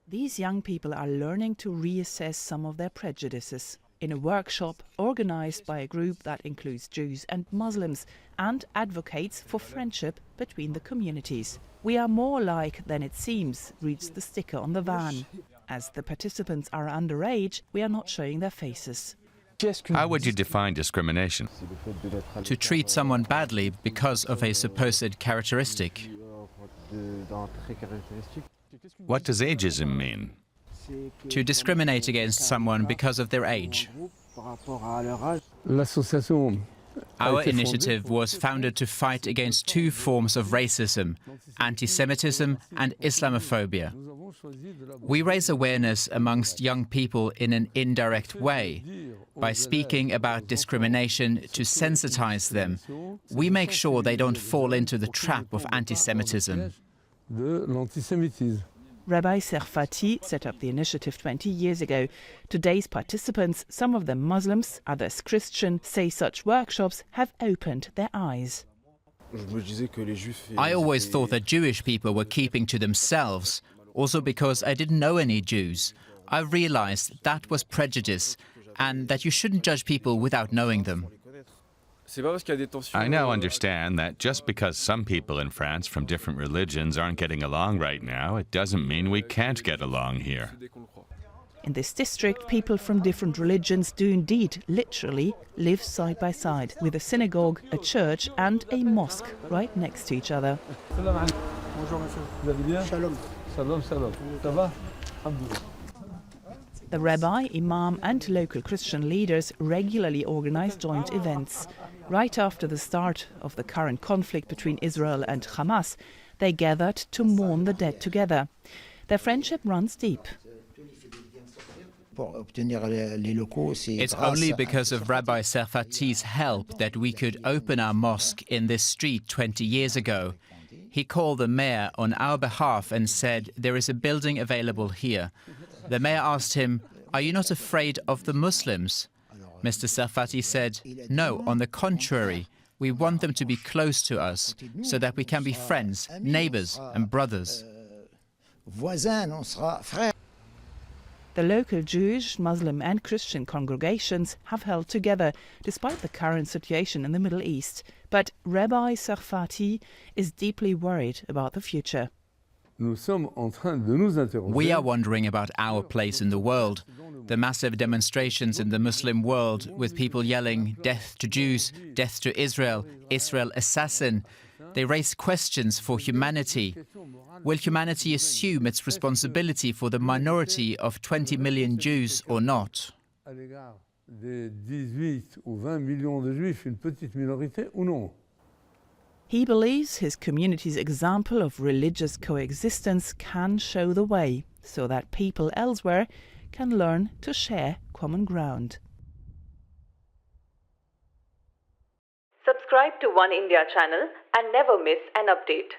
These young people are learning to reassess some of their prejudices in a workshop organised by a group that includes Jews and Muslims and advocates for friendship between the communities. "We are more alike than it seems," reads the sticker on the van. As the participants are underage, we are not showing their faces. How would you define discrimination? To treat someone badly because of a supposed characteristic. What does ageism mean? To discriminate against someone because of their age. Our initiative was founded to fight against two forms of racism, anti-Semitism and Islamophobia. We raise awareness amongst young people in an indirect way. By speaking about discrimination to sensitize them, we make sure they don't fall into the trap of anti-Semitism. Rabbi Serfati set up the initiative 20 years ago. Today's participants, some of them Muslims, others Christian, say such workshops have opened their eyes. I always thought that Jewish people were keeping to themselves, also because I didn't know any Jews. I realized that was prejudice and that you shouldn't judge people without knowing them. I now understand that just because some people in France from different religions aren't getting along right now, it doesn't mean we can't get along here. In this district, people from different religions do indeed, literally, live side by side, with a synagogue, a church and a mosque right next to each other. The rabbi, imam and local Christian leaders regularly organize joint events. Right after the start of the current conflict between Israel and Hamas, they gathered to mourn the dead together. Their friendship runs deep. It's only because of Rabbi Serfati's help that we could open our mosque in this street 20 years ago. He called the mayor on our behalf and said, "There is a building available here." The mayor asked him, "Are you not afraid of the Muslims?" Mr. Serfati said, "No, on the contrary, we want them to be close to us so that we can be friends, neighbors and brothers." The local Jewish, Muslim and Christian congregations have held together despite the current situation in the Middle East. But Rabbi Serfati is deeply worried about the future. We are wondering about our place in the world. The massive demonstrations in the Muslim world with people yelling, "Death to Jews, death to Israel, Israel assassin." They raise questions for humanity. Will humanity assume its responsibility for the minority of 20 million Jews or not? He believes his community's example of religious coexistence can show the way so that people elsewhere can learn to share common ground. Subscribe to Oneindia channel and never miss an update.